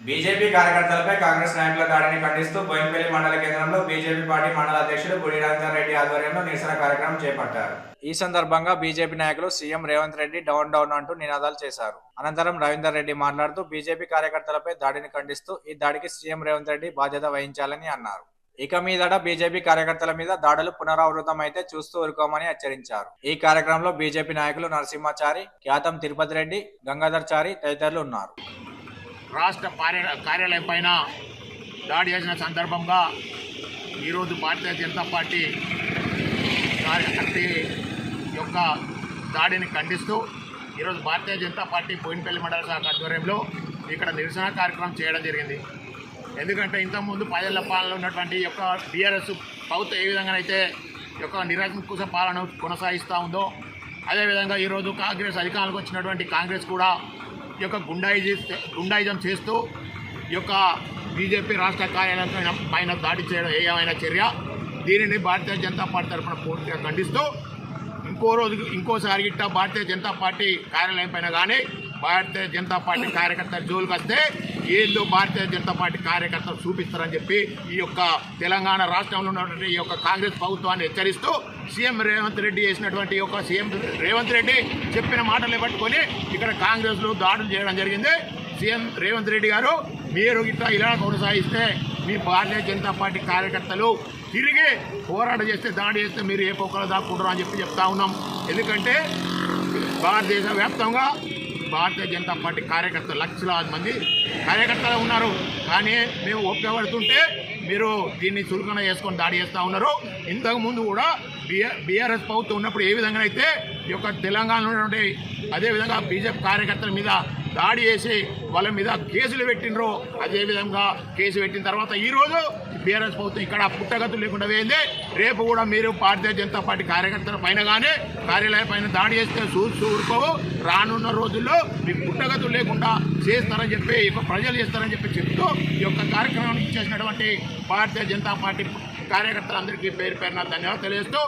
BJP కార్యకర్తలపై Congress నాయకుల దాడిని ఖండిస్తూ బోయినపల్లి మండల కేంద్రంలో బీజేపీ పార్టీ మండల అధ్యక్షుడు గుడి రవీందర్ రెడ్డి ఆధ్వర్యంలో నిరసన కార్యక్రమం చేపట్టారు. ఈ సందర్భంగా బీజేపీ నాయకులు CM Revanth Reddy down down అంటూ నినాదాలు చేశారు. అనంతరం రవీందర్ రెడ్డి మాట్లాడుతూ బీజేపీ కార్యకర్తలపై దాడిని ఖండిస్తూ ఈ దాడికి సీఎం రేవంత్ రెడ్డి బాధ్యత వహించాలని అన్నారు. ఇక మీదట బీజేపీ కార్యకర్తల మీద దాడులు పునరావృతమైతే చూస్తూ ఊరుకోమని హెచ్చరించారు. ఈ కార్యక్రమంలో బీజేపీ నాయకులు నరసింహాచారి, ఖ్యాతం తిరుపతి రెడ్డి, గంగాధర్ చారి తదితరులు ఉన్నారు. రాష్ట్ర కార్యాలయం పైన దాడి చేసిన సందర్భంగా ఈరోజు భారతీయ జనతా పార్టీ కార్యకర్త యొక్క దాడిని ఖండిస్తూ ఈరోజు భారతీయ జనతా పార్టీ బోయినపల్లి మండల శాఖ ఆధ్వర్యంలో ఇక్కడ నిరసన కార్యక్రమం చేయడం జరిగింది. ఎందుకంటే ఇంతకుముందు 10 ఏళ్ల పాలనలో ఉన్నటువంటి యొక్క బీఆర్ఎస్ ప్రభుత్వం ఏ విధంగానైతే యొక్క నిరంకుశ పాలన కొనసాగిస్తూ ఉందో అదేవిధంగా ఈరోజు కాంగ్రెస్ అధికారంలోకి వచ్చినటువంటి కాంగ్రెస్ కూడా ఈ యొక్క గుండాయిజం చేస్తూ ఈ యొక్క బీజేపీ రాష్ట్ర కార్యాలయం పైన దాడి చేయడం ఏమైనా చర్య, దీనిని భారతీయ జనతా పార్టీ తరఫున పూర్తిగా ఖండిస్తూ ఇంకోసారి గిట్ట భారతీయ జనతా పార్టీ కార్యాలయం పైన కానీ భారతీయ జనతా పార్టీ కార్యకర్తల జోలికి వస్తే ఏళ్ళు భారతీయ జనతా పార్టీ కార్యకర్తలు చూపిస్తారని చెప్పి ఈ యొక్క తెలంగాణ రాష్ట్రంలో ఉన్నటువంటి ఈ యొక్క కాంగ్రెస్ ప్రభుత్వాన్ని హెచ్చరిస్తూ సీఎం రేవంత్ రెడ్డి చేసినటువంటి సీఎం రేవంత్ రెడ్డి చెప్పిన మాటలు పట్టుకొని ఇక్కడ కాంగ్రెస్లో దాడులు చేయడం జరిగింది. సీఎం రేవంత్ రెడ్డి గారు, మీరు ఇట్లా ఇలా కొనసాగిస్తే మీ భారతీయ జనతా పార్టీ కార్యకర్తలు తిరిగి పోరాటం చేస్తే దాడి చేస్తే మీరు ఏ పొక్కలు దాక్కుంటారు అని చెప్తా ఉన్నాం. ఎందుకంటే భారతదేశ వ్యాప్తంగా భారతీయ జనతా పార్టీ కార్యకర్తలు లక్షలాది మంది కార్యకర్తలు ఉన్నారు. కానీ మేము ఒప్పుకోబడుతుంటే మీరు దీన్ని చురుకన చేసుకొని దాడి చేస్తూ ఉన్నారు. ఇంతకుముందు కూడా బీఆర్ఎస్ ప్రభుత్వం ఉన్నప్పుడు ఏ విధంగా అయితే ఈ యొక్క తెలంగాణలో ఉన్నటువంటి అదేవిధంగా బీజేపీ కార్యకర్తల మీద దాడి చేసి వాళ్ళ మీద కేసులు పెట్టినరో అదేవిధంగా కేసు పెట్టిన తర్వాత ఈరోజు బీఆర్ఎస్ ప్రభుత్వం ఇక్కడ పుట్టగతులు లేకుండా వేయింది. రేపు కూడా మీరు భారతీయ జనతా పార్టీ కార్యకర్తల పైన కానీ కార్యాలయం పైన దాడి చేస్తే ఊరుకోవు. రానున్న రోజుల్లో మీకు పుట్టగతులు లేకుండా చేస్తారని చెప్పి ప్రజలు చేస్తారని చెప్తూ ఈ యొక్క కార్యక్రమానికి చేసినటువంటి భారతీయ జనతా పార్టీ కార్యకర్తలందరికీ పేరు పేరున ధన్యవాదాలు తెలియజేస్తూ